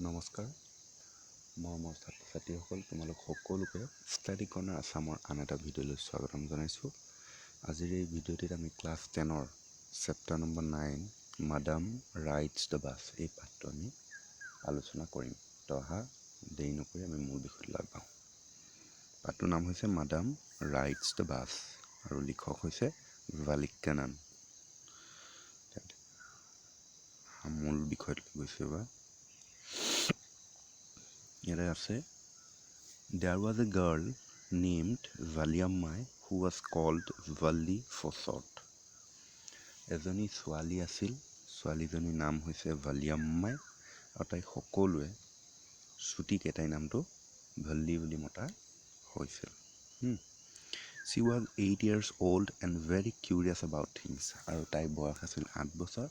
নমস্কাৰ মোৰ ছাত্ৰ ছাত্ৰীসকল তোমালোক সকলোকে ষ্টাডি কৰ্ণাৰ আছামৰ আন এটা ভিডিঅ'লৈ স্বাগতম জনাইছোঁ। আজিৰ এই ভিডিঅ'টিত আমি ক্লাছ 10ৰ chapter number 9 madam rides the bus এই পাঠটো আমি আলোচনা কৰিম। তো অহা দেৰি নকৰি আমি মূল বিষয়লৈ আগবাঢ়োঁ। পাঠটোৰ নাম হৈছে মাডাম ৰাইডছ দ্য বাছ আৰু লিখক হৈছে ভালিকানান। মূল বিষয়লৈ গৈছোঁ বা ইয়াতে আছে There was a girl named Valiammai who was called Valli for short. এজনী ছোৱালী আছিল, ছোৱালীজনীৰ নাম হৈছে ভালিয়াম্মাই আৰু তাইক সকলোৱে ছুটিকে তাইৰ নামটো ভাল্লি বুলি মতা হৈছিল। She was 8 years old and very curious about things. আৰু তাইৰ বয়স আছিল 8 বছৰ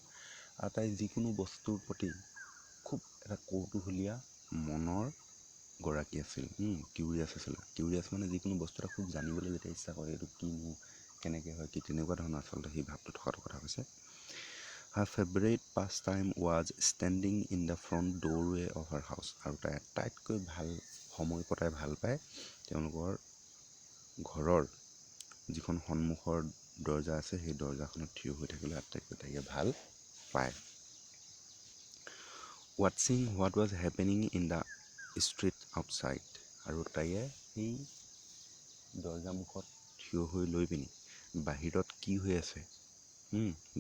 আৰু তাই যিকোনো বস্তুৰ প্ৰতি খুব এটা কৌতূহলীয়া মনৰ গৰাকী আছিল। কিউৰিয়াছ আছিল। কিউৰিয়াছ মানে যিকোনো বস্তু এটা খুব জানিবলৈ যেতিয়া ইচ্ছা কৰে, এইটো কিনো, কেনেকৈ হয়, কি তেনেকুৱা ধৰণৰ আচলতে সেই ভাৱটো থকাটো কথা কৈছে। Her favorite pastime was standing in the front doorway of her house. আৰু তাই আটাইতকৈ ভাল সময় কটাই ভাল পায় তেওঁলোকৰ ঘৰৰ যিখন সন্মুখৰ দৰ্জা আছে সেই দৰ্জাখনত থিয় হৈ থাকিবলৈ আটাইতকৈ তাইকে ভাল পায়। Watching what was happening in the street outside. আৰু তাইয়ে সেই দৰ্জামুখত থিয় হৈ লৈ পিনি বাহিৰত কি হৈ আছে,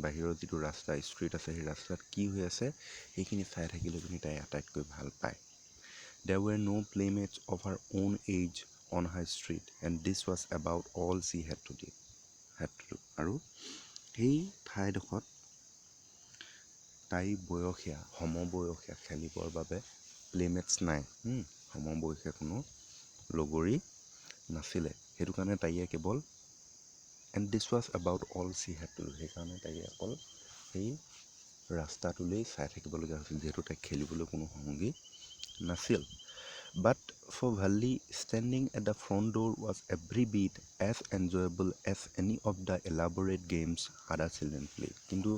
বাহিৰৰ যিটো ৰাস্তা ষ্ট্ৰীট আছে সেই ৰাস্তাত কি হৈ আছে সেইখিনি চাই থাকিলে পিনি তাই আটাইতকৈ ভাল পায়। There were no playmates of her own age on her street and this was about all she had to do. আৰু সেই ঠাইডোখৰত তাই বয়সীয়া সমবয়সীয়া খেলিবৰ বাবে প্লেমেটছ নাই, সমবয়সীয়া কোনো লগৰী নাছিলে। সেইটো কাৰণে তাইয়ে কেৱল and this was about all C head to do, সেইকাৰণে তাইয়ে অকল সেই ৰাস্তাটোলৈ চাই থাকিবলগীয়া হৈছিল যিহেতু তাইক খেলিবলৈ কোনো সংগী নাছিল। But for Valli, standing at the front door was every bit as enjoyable as any of the elaborate games other children played. কিন্তু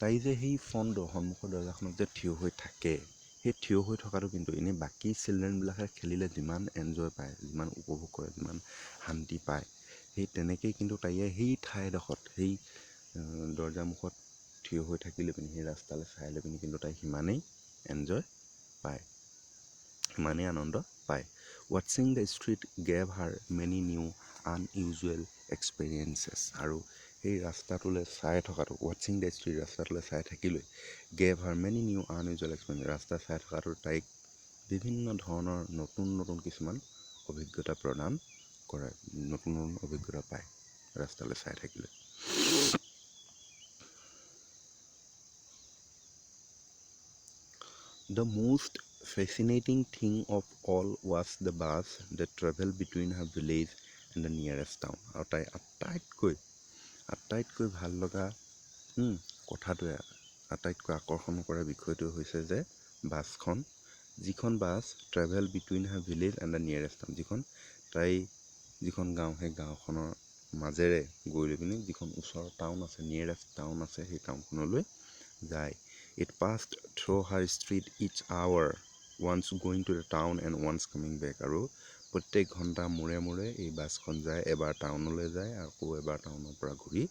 তাই যে সেই ফ্ৰণ্ট ডোৰ সন্মুখৰ দৰ্জাখনত যে থিয় হৈ থাকে, সেই থিয় হৈ থকাটো কিন্তু এনেই বাকী চিলড্ৰেনবিলাকে খেলিলে যিমান এনজয় পায়, যিমান উপভোগ কৰে, যিমান শান্তি পায়, সেই তেনেকেই কিন্তু তাইয়ে সেই ঠাইডোখৰত সেই দৰ্জামুখত থিয় হৈ থাকিলে পিনি সেই ৰাস্তালৈ চাই লৈ পিনি কিন্তু তাই সিমানেই এনজয় পায়, সিমানেই আনন্দ পায়। Watching the street gave her many new unusual experiences. আৰু সেই ৰাস্তাটোলৈ চাই থকাটো, ৱাটছিং দ্য ষ্ট্ৰীট ৰাস্তাটোলৈ চাই থাকিলৈ গেভ হাৰ মেনি নিউ আনইউজুৱেল এক্সপিৰিয়েঞ্চ, ৰাস্তা চাই থকাটো তাইক বিভিন্ন ধৰণৰ নতুন নতুন কিছুমান অভিজ্ঞতা প্ৰদান কৰে, নতুন নতুন অভিজ্ঞতা পায় ৰাস্তালৈ চাই থাকিলে। The most fascinating thing of all was the bus that traveled between her village and the nearest town. আৰু তাই আটাইতকৈ ভাল লগা কথাটোৱে, আটাইতকৈ আকৰ্ষণ কৰা বিষয়টো হৈছে যে বাছখন, যিখন bus travel between her village and the nearest town, যিখন গাঁও সেই গাঁওখনৰ মাজেৰে গৈ লৈ পিনি যিখন ওচৰৰ টাউন আছে, নিয়েৰেষ্ট টাউন আছে, সেই টাউনখনলৈ যায়। It passed through her street each hour, once going to the town and once coming back. আৰু প্ৰত্যেক ঘণ্টা মূৰে মূৰে এই বাছখন যায়, এবাৰ টাউনলৈ যায় আকৌ এবাৰ টাউনৰ পৰা ঘূৰি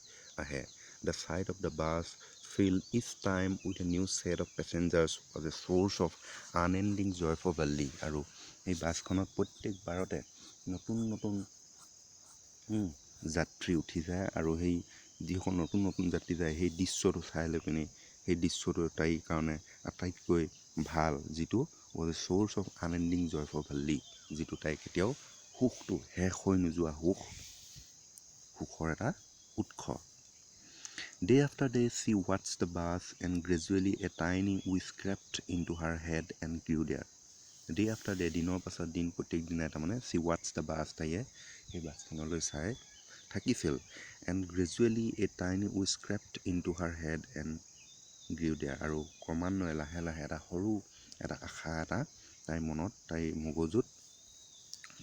আহে। The sight of the bus filled each time with a new set of passengers was a source of unending joy for Valli. আৰু এই বাছখনত প্ৰত্যেকবাৰতে নতুন নতুন যাত্ৰী উঠি যায় আৰু সেই যিসকল নতুন নতুন যাত্ৰী যায় সেই দৃশ্যটো চাই লৈ পিনি সেই দৃশ্যটো তাইৰ কাৰণে আটাইতকৈ ভাল, যিটো was a source of unending joy for Valli, যিটো তাই কেতিয়াও সুখটো শেষ হৈ নোযোৱা সুখৰ এটা উৎস। Day after day she watched the bus and gradually a tiny wish crept into her head and grew there. Day after day, দিনৰ পাছত দিন, প্ৰত্যেক দিনাই তাৰমানে she watched the bus, তাইয়ে সেই বাছখনলৈ চাই থাকিছিল। And gradually a tiny wish crept into her head and grew there. আৰু ক্ৰমান্বয়ে লাহে লাহে এটা সৰু এটা আশা এটা তাইৰ মনত, তাইৰ মগজুত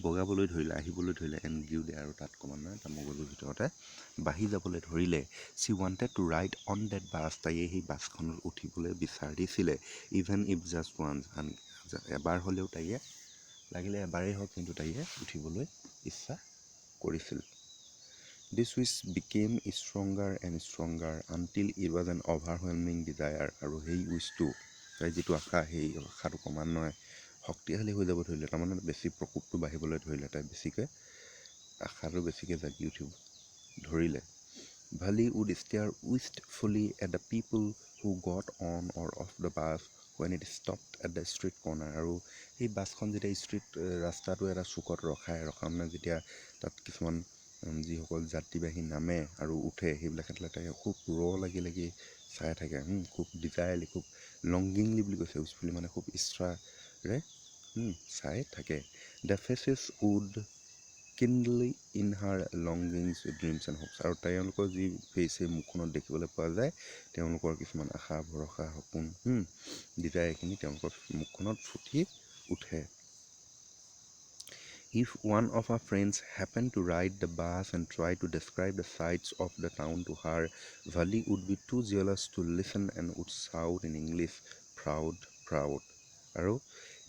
বগাবলৈ ধৰিলে, আহিবলৈ ধৰিলে, এণ্ড গ্ৰিউ দে, আৰু তাত ক্ৰমান্বয়ে তাৰ মগজুৰ ভিতৰতে বাঢ়ি যাবলৈ ধৰিলে। She wanted to ride on that bus, তাইয়ে সেই বাছখনত উঠিবলৈ বিচাৰিছিলে। ইভেন ইফ জাষ্ট ওৱান্স, এবাৰ হ'লেও তাইয়ে, লাগিলে এবাৰেই হওক, কিন্তু তাইয়ে উঠিবলৈ ইচ্ছা কৰিছিল। This wish became stronger and stronger until it was an overwhelming desire, আৰু সেই উইচটো, তাই যিটো আশা, সেই আশাটো ক্ৰমান্বয়ে শক্তিশালী হৈ যাব ধৰিলে, তাৰমানে বেছি প্ৰকোপটো বাঢ়িবলৈ ধৰিলে, তাই বেছিকৈ আশাটো বেছিকৈ জাগি উঠিব ধৰিলে। Valley would stare wistfully at the people who got on or off the bus when it stopped at the street corner, আৰু সেই বাছখন যেতিয়া ৰাস্তাটো এটা চুকত ৰখাওঁতে যেতিয়া তাত কিছুমান যিসকল যাত্ৰীবাহী নামে আৰু উঠে, সেইবিলাক তাই খুব লাগি চাই থাকে, খুব ডিজায়াৰলি, খুব লংগিংলি বুলি কৈছে, উইচফুলি মানে খুব ইচ্ছাৰে চাই থাকে। The faces would kindle in her longings, dreams and hopes, আৰু তেওঁলোকৰ যি ফেচ, সেই মুখখনত দেখিবলৈ পোৱা যায় তেওঁলোকৰ কিছুমান আশা ভৰসা সপোন ডিজায়াৰ, এইখিনি তেওঁলোকৰ মুখখনত ফুটি উঠে। If one of her friends happened to ride the bus and try to describe the sights of the town to her, Valley would be too jealous to listen and would shout in English, proud, proud. আৰু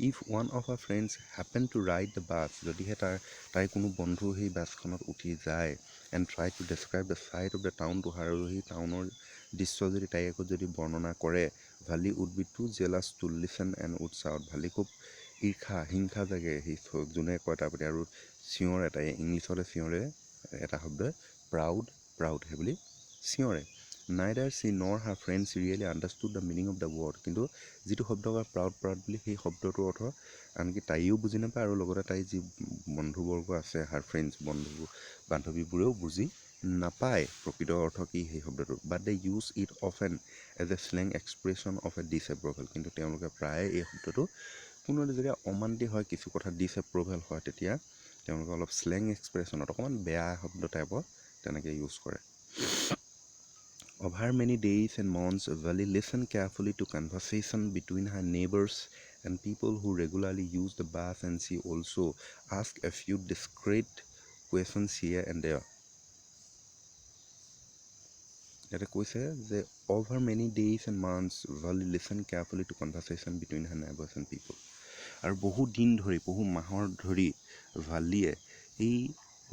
if one of her friends happened to ride the bus, যদিহে তাই কোনো বন্ধু সেই বাছখনত উঠি যায়, and try to describe the sight of the town to her, আৰু সেই টাউনৰ দৃশ্য যদি তাই আকৌ যদি বৰ্ণনা কৰে, Valley would be too jealous to listen and would shout, ভালি খুব হিংসা জাগে সেই যোনে কয় তাৰ প্ৰতি, আৰু চিঞৰে, তাই ইংলিছতে চিঞৰে এটা শব্দ, প্ৰাউড প্ৰাউড, সেই বুলি চিঞৰে। Neither she nor her friends really understood the meaning of the word, কিন্তু যিটো শব্দ কয় প্ৰাউড প্ৰাউড বুলি, সেই শব্দটোৰ অৰ্থ আনকি তাইও বুজি নাপায়, আৰু লগতে তাই যি বন্ধুবৰ্গ আছে, হাৰ ফ্ৰেণ্ডছ, বান্ধৱীবোৰেও বুজি নাপায় প্ৰকৃত অৰ্থ কি সেই শব্দটো। But they use it often as a slang expression of a disapproval, কিন্তু তেওঁলোকে প্ৰায়ে এই শব্দটো কোনো যেতিয়া অমান্তি হয়, কিছু কথা ডিছএপ্ৰুভেল হয়, তেতিয়া তেওঁলোকে অলপ স্লেং এক্সপ্ৰেছনত অকণমান বেয়া শব্দ টাইপৰ তেনেকৈ ইউজ কৰে। Over many days and months, Valley listened carefully to conversation between her neighbors and people who regularly used the bus, and she also asked a few discreet questions here and there. ইয়াতে কৈছে যে over many days and months, Valley listened carefully to conversation between her neighbors and people. আৰু বহু দিন ধৰি, বহু মাহৰ ধৰি ভালিয়ে এই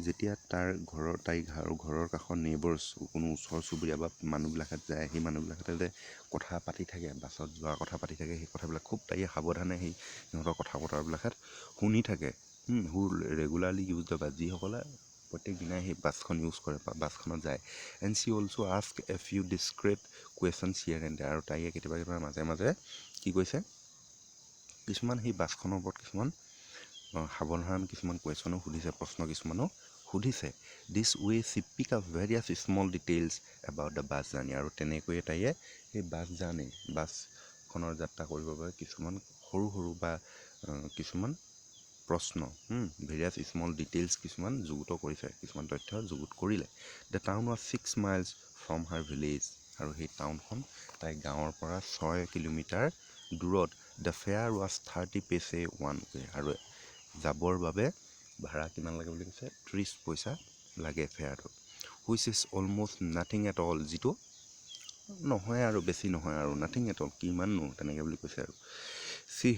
যেতিয়া তাইৰ ঘৰৰ কাষৰ নেইবাৰ্ছ, কোনো ওচৰ চুবুৰীয়া বা মানুহবিলাকত যায়, সেই মানুহবিলাকতে যে কথা পাতি থাকে, বাছত যোৱাৰ কথা পাতি থাকে, সেই কথাবিলাক খুব তাইয়ে সাৱধানে সেই সিহঁতৰ কথা বতৰাবিলাকত শুনি থাকে। হু ৰেগুলাৰলি ইউজ দ্য বাছ, যিসকলে প্ৰত্যেক দিনাই সেই বাছখন ইউজ কৰে বা বাছখনত যায়। And she also' ask a few discreet questions here and there, আৰু তাইয়ে কেতিয়াবা মাজে মাজে কি কৈছে, কিছুমান সেই বাছখনৰ ওপৰত কিছুমান সাৱধান কিছুমান কুৱেশ্যনো সুধিছে, প্ৰশ্ন কিছুমানো সুধিছে। This way she pick up various small details about the bus journey, আৰু তেনেকৈয়ে তাইয়ে সেই বাছখনৰ যাত্ৰা কৰিবৰ বাবে কিছুমান সৰু সৰু বা কিছুমান প্ৰশ্ন, ভেৰিয়াছ স্মল ডিটেইলছ কিছুমান যুগুত কৰিছে, কিছুমান তথ্য যুগুত কৰিলে। The town was 6 miles from her village, আৰু সেই টাউনখন তাই গাঁৱৰ পৰা 6 কিলোমিটাৰ দূৰত। The fare was 30 paise one way, আৰু যাবৰ বাবে ভাড়া কিমান লাগে বুলি কৈছে, 30 পইচা লাগে ফেয়াৰটো। Which is almost nothing at all, যিটো নহয় আৰু বেছি নহয় আৰু, নাথিং এট অল, কিমাননো তেনেকৈ বুলি কৈছে আৰু। She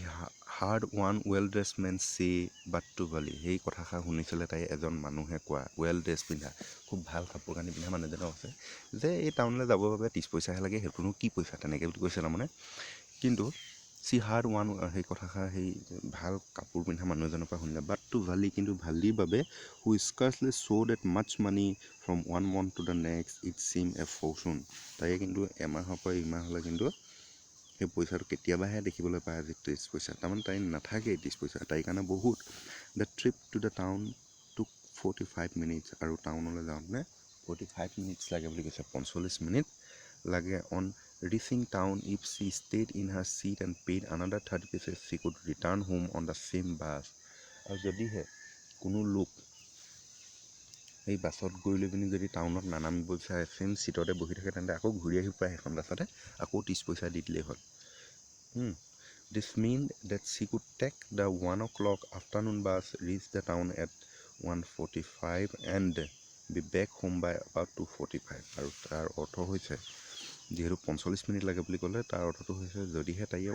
heard one well dressed man say but two ভালি, সেই কথাষাৰ শুনিছিলে তাই এজন মানুহে কোৱা, ৱেল ড্ৰেছ পিন্ধা, খুব ভাল কাপোৰ কানি পিন্ধা মানুহ এজনক আছে, যে এই টাউনলৈ যাবৰ বাবে 30 পইচাহে লাগে, সেইটোনো কি পইচা, তেনেকৈ বুলি কৈছে তাৰমানে। কিন্তু চি হাৰ্ড ওৱান, সেই কথাষাৰ সেই ভাল কাপোৰ পিন্ধা মানুহ এজনৰ পৰা শুনিলে। বাট টু ভালি, কিন্তু ভালিৰ বাবে, who scarcely saw' that much money from one month to the next it seem a fortune, তাইয়ে কিন্তু এমাহৰ পৰা ইমাহলৈ কিন্তু সেই পইচাটো কেতিয়াবাহে দেখিবলৈ পায়, আজি 30 পইচা, তাৰমানে তাই নাথাকেই 30 পইচা, তাইৰ কাৰণে বহুত। The trip to the town টুক 45 minutes, আৰু টাউনলৈ যাওঁতে 45 minutes লাগে বুলি কৈছে, 45 মিনিট লাগে। On reaching town, if she stayed in her seat and paid another 30 paise, she could return home on the same bus, আৰু যদিহে কোনো লোক সেই বাছত গৈ লৈ পিনি যদি টাউনত নানামিব বিচাৰে, ছেইম চিটতে বহি থাকে, তেন্তে আকৌ ঘূৰি আহি পায় সেইখন বাছতে, আকৌ 30 পইচা দি দিলেই হ'ল। This meant that she could take the 1 o'clock afternoon bus, reach the town at 1:45 and be back home by about 2:45. আৰু তাৰ অৰ্থ হৈছে যিহেতু 45 মিনিট লাগে বুলি ক'লে তাৰ অৰ্থটো হৈছে যদিহে তাইয়ে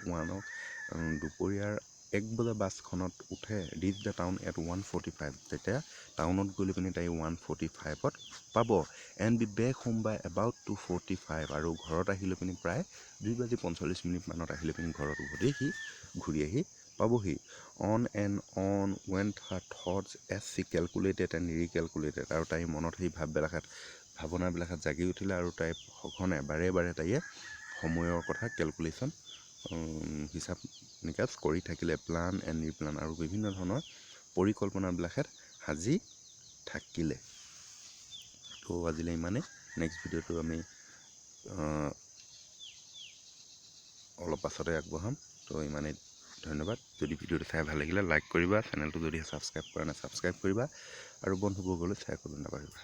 দুপৰীয়াৰ 1 বজা বাছখনত উঠে ৰিচ দ্য টাউন এট 1:45 তেতিয়া টাউনত গৈ পিনি তাই 1:45ত পাব and be back home by about 2:45 আৰু ঘৰত আহিলে পিনি প্ৰায় 2:45 মানত আহিলে পিনি ঘৰত ঘূৰি আহি পাবহি। On and on went her thoughts as she calculated and recalculated আৰু তাইৰ মনত সেই ভাৱনাবিলাকত জাগি উঠিলে আৰু তাই সঘনে বাৰে তাইয়ে সময়ৰ কথা কেলকুলেশ্যন হিচাপ নিকাচ কৰি থাকিলে, প্লান এণ্ড ৰিপ্লান আৰু বিভিন্ন ধৰণৰ পৰিকল্পনাবিলাকত সাজি থাকিলে। তো আজিলৈ ইমানেই। নেক্সট ভিডিঅ'টো আমি অলপ পাছতে আগবঢ়াম। তো ইমানেই, ধন্যবাদ। যদি ভিডিঅ'টো চাই ভাল লাগিলে লাইক কৰিবা, চেনেলটো যদি ছাবস্ক্ৰাইব কৰা নাই ছাবস্ক্ৰাইব কৰিবা আৰু বন্ধুবৰ্গলৈ শ্বেয়াৰ কৰিব নাপাহৰিবা।